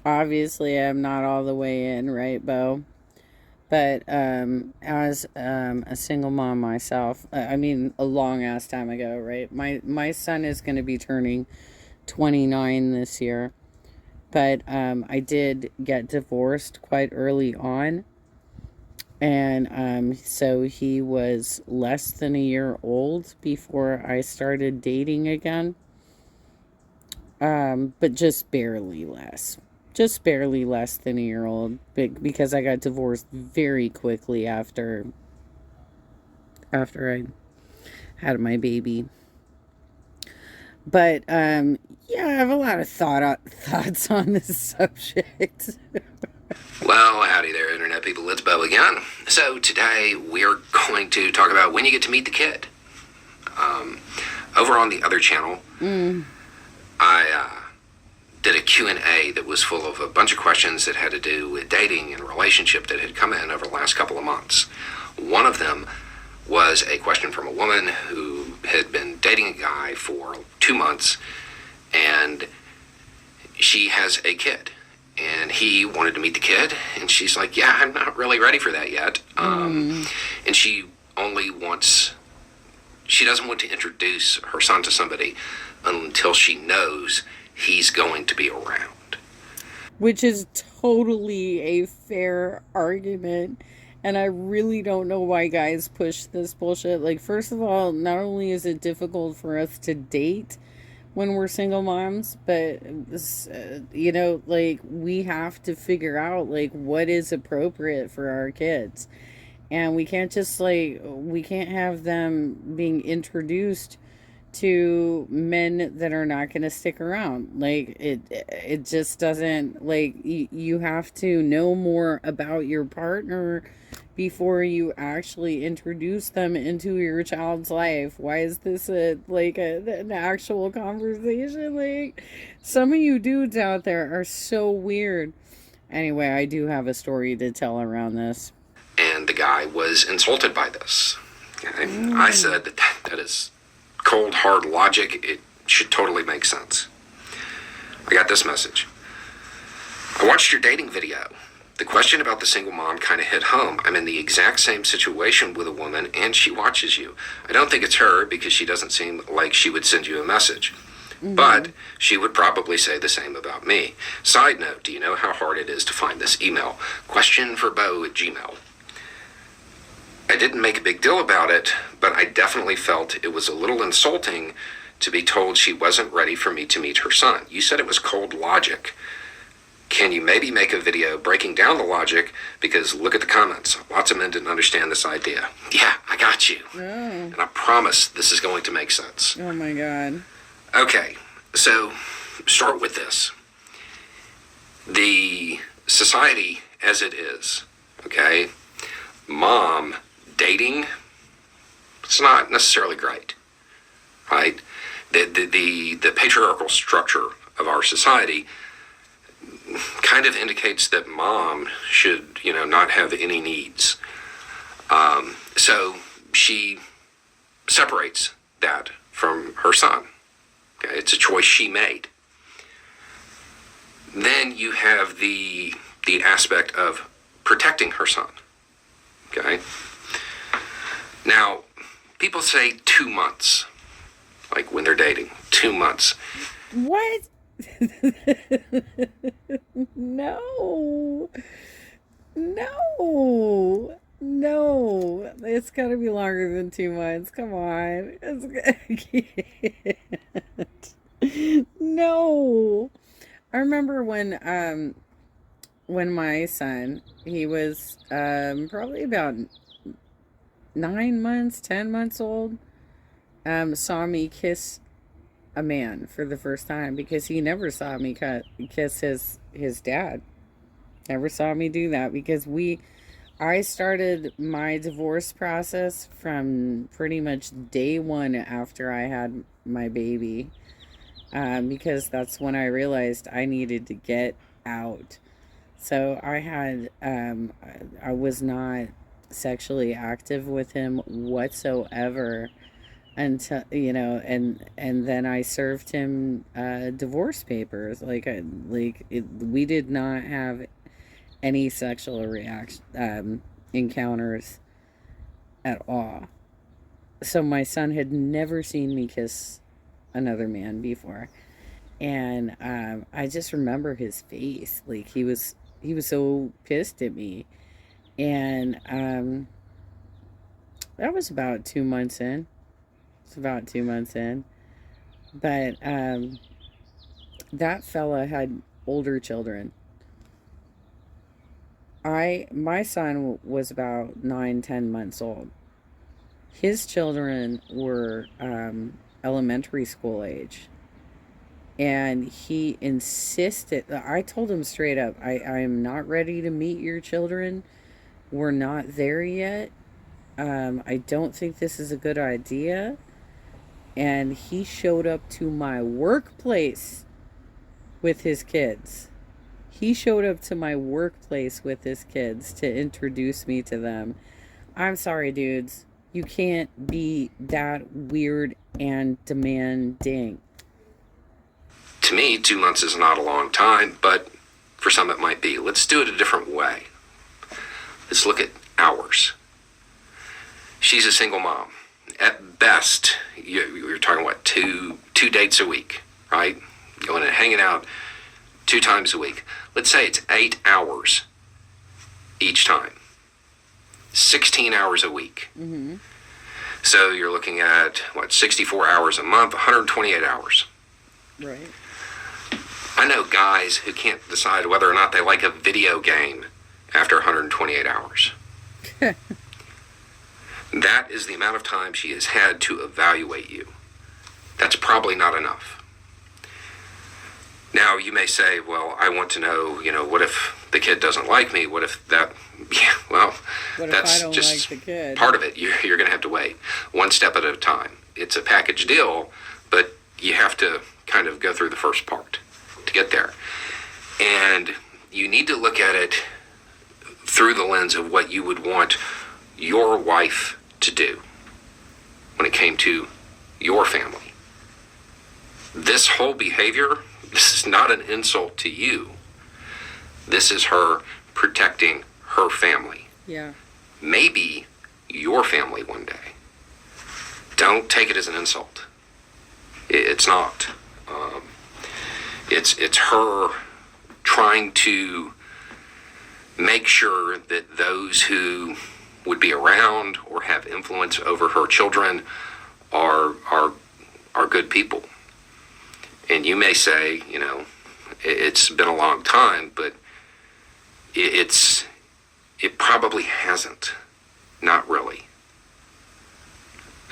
Obviously, I'm not all the way in, right, Bo? But as a single mom myself, I mean, a long ass time ago, right? My son is going to be turning 29 this year, but I did get divorced quite early on, and so he was less than a year old before I started dating again, but just barely less than a year old, because I got divorced very quickly after I had my baby. But yeah, I have a lot of thoughts on this subject. Well, howdy there, Internet people. It's Bo again. So, today we're going to talk about when you get to meet the kid. Over on the other channel, Mm. I did a Q&A that was full of a bunch of questions that had to do with dating and relationship that had come in over the last couple of months. One of them was a question from a woman who had been dating a guy for 2 months, and she has a kid. And he wanted to meet the kid, and she's like, yeah, I'm not really ready for that yet. Mm. And she doesn't want to introduce her son to somebody until she knows he's going to be around. Which is totally a fair argument. And I really don't know why guys push this bullshit. Like, first of all, not only is it difficult for us to date when we're single moms, but like, we have to figure out like what is appropriate for our kids, and we can't have them being introduced to men that are not going to stick around. Like, it just doesn't, like, you have to know more about your partner before you actually introduce them into your child's life. Why is this an actual conversation? Like, some of you dudes out there are so weird. Anyway, I do have a story to tell around this. And the guy was insulted by this. Okay? I Mm. said that is cold, hard logic. It should totally make sense. I got this message. I watched your dating video. The question about the single mom kind of hit home. I'm in the exact same situation with a woman, and she watches you. I don't think it's her because she doesn't seem like she would send you a message. Mm-hmm. But she would probably say the same about me. Side note, do you know how hard it is to find this email? Question for Bo at Gmail. I didn't make a big deal about it, but I definitely felt it was a little insulting to be told she wasn't ready for me to meet her son. You said it was cold logic. Can you maybe make a video breaking down the logic? Because look at the comments. Lots of men didn't understand this idea. Yeah, I got you. Oh. And I promise this is going to make sense. Oh my God. Okay, so start with this. The society as it is, okay, mom dating, it's not necessarily great, right? The patriarchal structure of our society kind of indicates that mom should, not have any needs. So she separates that from her son. Okay, it's a choice she made. Then you have the aspect of protecting her son. Okay. Now, people say 2 months, like when they're dating, 2 months. What? No. No. No. It's got to be longer than 2 months. Come on. I can't. No. I remember when my son, he was probably about 9 months, 10 months old, saw me kiss a man for the first time, because he never saw me kiss his dad. Never saw me do that, because I started my divorce process from pretty much day one after I had my baby, because that's when I realized I needed to get out. So I was not sexually active with him whatsoever until, you know, and then I served him divorce papers. We did not have any sexual reaction encounters at all. So my son had never seen me kiss another man before, and I just remember his face. Like he was so pissed at me, and that was about 2 months in. It's about 2 months in, but that fella had older children. My son was about 9, 10 months old. His children were elementary school age, and he insisted. I told him straight up, I am not ready to meet your children. We're not there yet. I don't think this is a good idea. And he showed up to my workplace with his kids. He showed up to my workplace with his kids to introduce me to them. I'm sorry, dudes. You can't be that weird and demanding. To me, 2 months is not a long time, but for some it might be. Let's do it a different way. Let's look at hours. She's a single mom. At best, you're talking, what, two dates a week, right? Going and hanging out 2 times a week. Let's say it's 8 hours each time. 16 hours a week. Mm-hmm. So you're looking at, what, 64 hours a month, 128 hours. Right. I know guys who can't decide whether or not they like a video game after 128 hours. That is the amount of time she has had to evaluate you. That's probably not enough. Now, you may say, well, I want to know, what if the kid doesn't like me? What if that, well, What if that's I don't just like the kid? part of it. You're going to have to wait one step at a time. It's a package deal, but you have to kind of go through the first part to get there. And you need to look at it through the lens of what you would want your wife to do when it came to your family. This whole behavior, this is not an insult to you. This is her protecting her family. Yeah. Maybe your family one day. Don't take it as an insult. It's not. It's her trying to make sure that those who would be around or have influence over her children are good people. And you may say, it's been a long time, but it probably hasn't. Not really.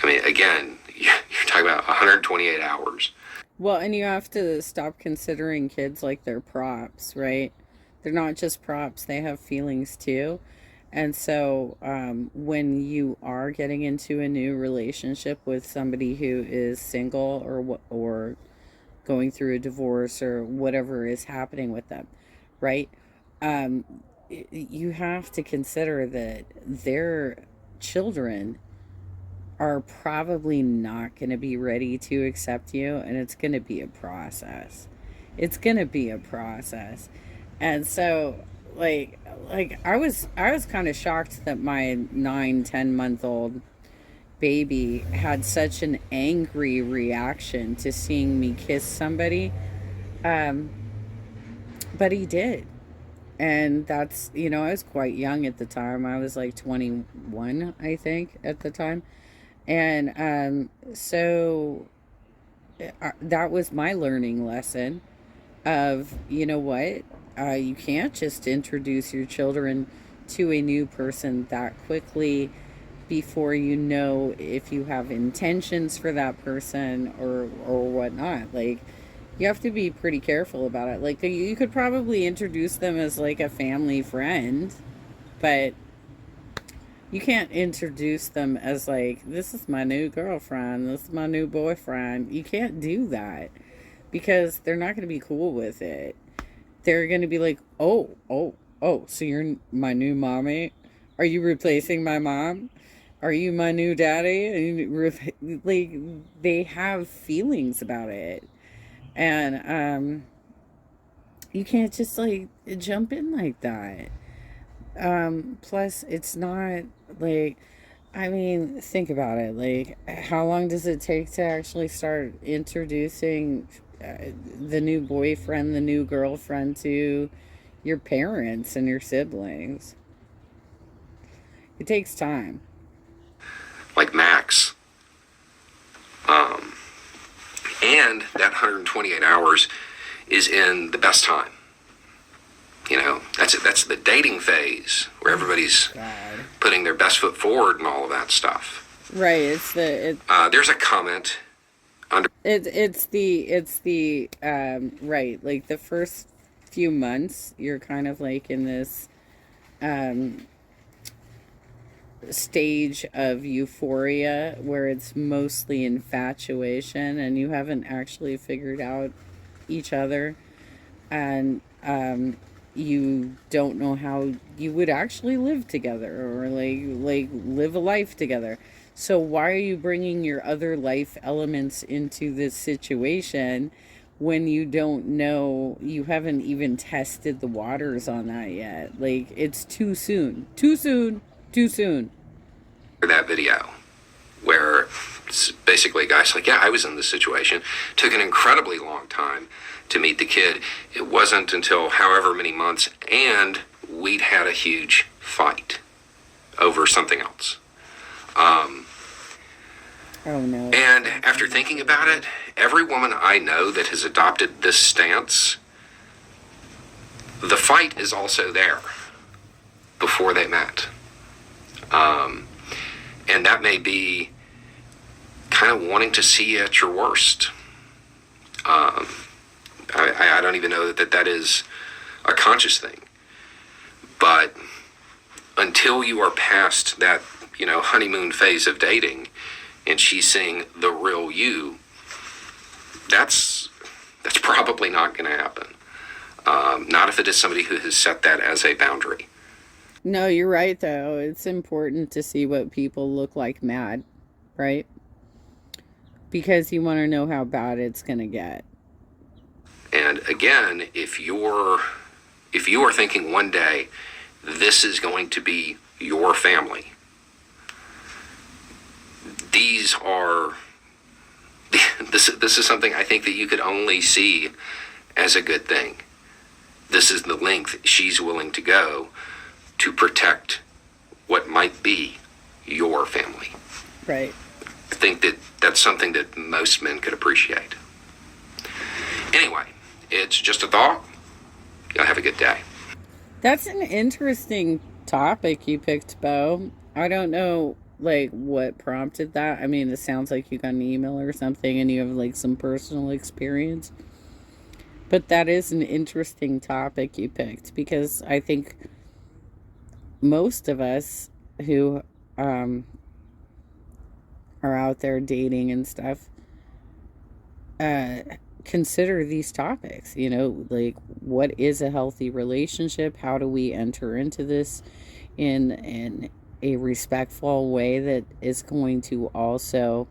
I mean, again, you're talking about 128 hours. Well, and you have to stop considering kids like they're props, right? They're not just props, they have feelings too. And so when you are getting into a new relationship with somebody who is single or going through a divorce or whatever is happening with them, right? Um, you have to consider that their children are probably not going to be ready to accept you, and it's going to be a process. It's going to be a process. And so I was kind of shocked that my 9, 10 month old baby had such an angry reaction to seeing me kiss somebody. Um, but he did. And that's, I was quite young at the time. I was like 21, I think, at the time. And so that was my learning lesson of, you know what? You can't just introduce your children to a new person that quickly before you know if you have intentions for that person or whatnot. Like, you have to be pretty careful about it. Like, you could probably introduce them as like a family friend, but you can't introduce them as like, this is my new girlfriend, this is my new boyfriend. You can't do that because they're not going to be cool with it. They're going to be like, oh, so you're my new mommy? Are you replacing my mom? Are you my new daddy? And like they have feelings about it, and you can't just like jump in like that. Plus, it's not like, I mean, think about it. Like, how long does it take to actually start introducing the new boyfriend, the new girlfriend to your parents and your siblings? It takes time. like Max. Um, and that 128 hours is in the best time. You know, that's it. That's the dating phase where everybody's God. putting their best foot forward and all of that stuff. Right. It's the There's a comment under. it's the right, like the first few months you're kind of like in this um stage of euphoria where it's mostly infatuation and you haven't actually figured out each other, and you don't know how you would actually live together or like live a life together. So why are you bringing your other life elements into this situation when you don't know, you haven't even tested the waters on that yet? Like, it's too soon. Too soon. Too soon. That video where it's basically a guy's like, yeah, I was in this situation. Took an incredibly long time to meet the kid. It wasn't until however many months, and we'd had a huge fight over something else. Oh no. And after thinking about it, every woman I know that has adopted this stance, the fight is also there before they met. And that may be kind of wanting to see you at your worst. I don't even know that is a conscious thing. But until you are past that, honeymoon phase of dating and she's seeing the real you, that's probably not going to happen. Not if it is somebody who has set that as a boundary. No, you're right though. It's important to see what people look like mad, right? Because you want to know how bad it's going to get. And again, if you are thinking one day this is going to be your family, these are this is something I think that you could only see as a good thing. This is the length she's willing to go to protect what might be your family. Right. I think that that's something that most men could appreciate. Anyway, it's just a thought. Y'all have a good day. That's an interesting topic you picked, Bo. I don't know like what prompted that. I mean, it sounds like you got an email or something and you have like some personal experience. But that is an interesting topic you picked, because I think most of us who are out there dating and stuff consider these topics, like what is a healthy relationship? How do we enter into this in a respectful way that is going to also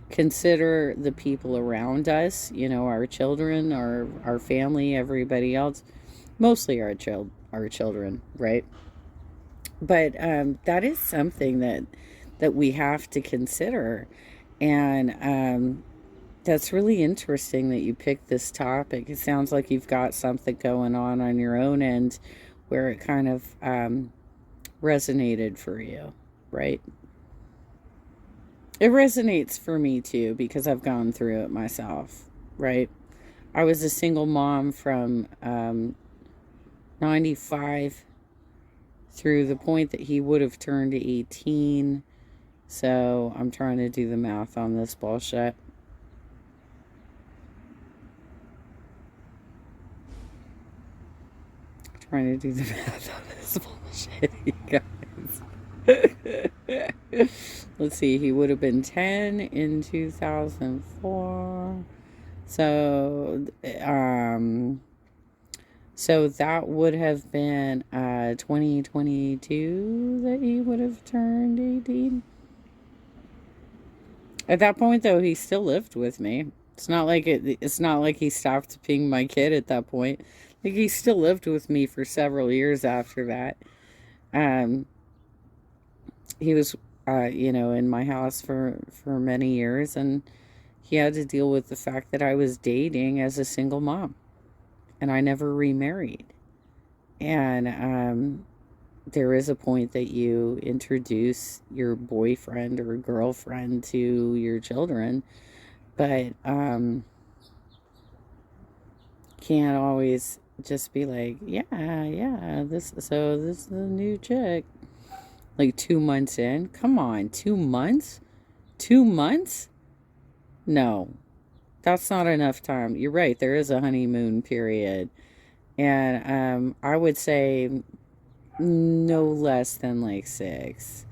consider the people around us, our children, our family, everybody else, mostly our children, right? But that is something that we have to consider. And that's really interesting that you picked this topic. It sounds like you've got something going on your own end where it kind of resonated for you, right? It resonates for me too, because I've gone through it myself, right? I was a single mom from 95 through the point that he would have turned 18. So I'm trying to do the math on this bullshit. Trying to do the math on this bullshit, you guys. Let's see, he would have been 10 in 2004. So that would have been 2022 that he would have turned 18. At that point, though, he still lived with me. It's not like he stopped being my kid at that point. Like he still lived with me for several years after that. Um, he was, in my house for many years, and he had to deal with the fact that I was dating as a single mom, and I never remarried. And there is a point that you introduce your boyfriend or girlfriend to your children, but can't always just be like, yeah, yeah, this is the new chick. Like 2 months in, come on, 2 months, 2 months? No, that's not enough time. You're right. There is a honeymoon period, and I would say no less than like six.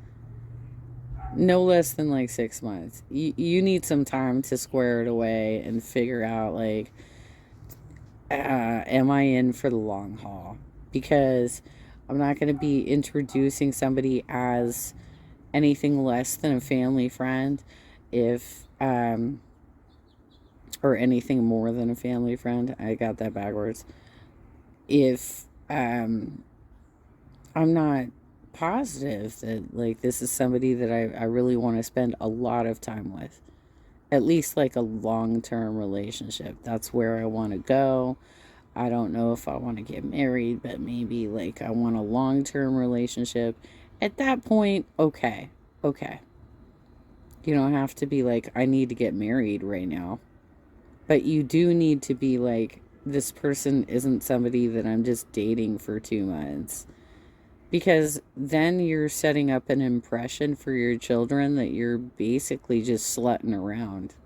No less than like 6 months. You need some time to square it away and figure out like, am I in for the long haul? Because I'm not going to be introducing somebody as anything less than a family friend if or anything more than a family friend. I got that backwards. If I'm not positive that like this is somebody that I really want to spend a lot of time with. At least like a long-term relationship. That's where I want to go. I don't know if I want to get married, but maybe like I want a long-term relationship. At that point, okay. Okay. You don't have to be like I need to get married right now. But you do need to be like this person isn't somebody that I'm just dating for 2 months. Because then you're setting up an impression for your children that you're basically just slutting around.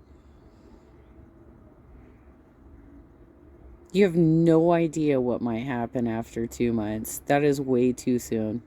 You have no idea what might happen after 2 months. That is way too soon.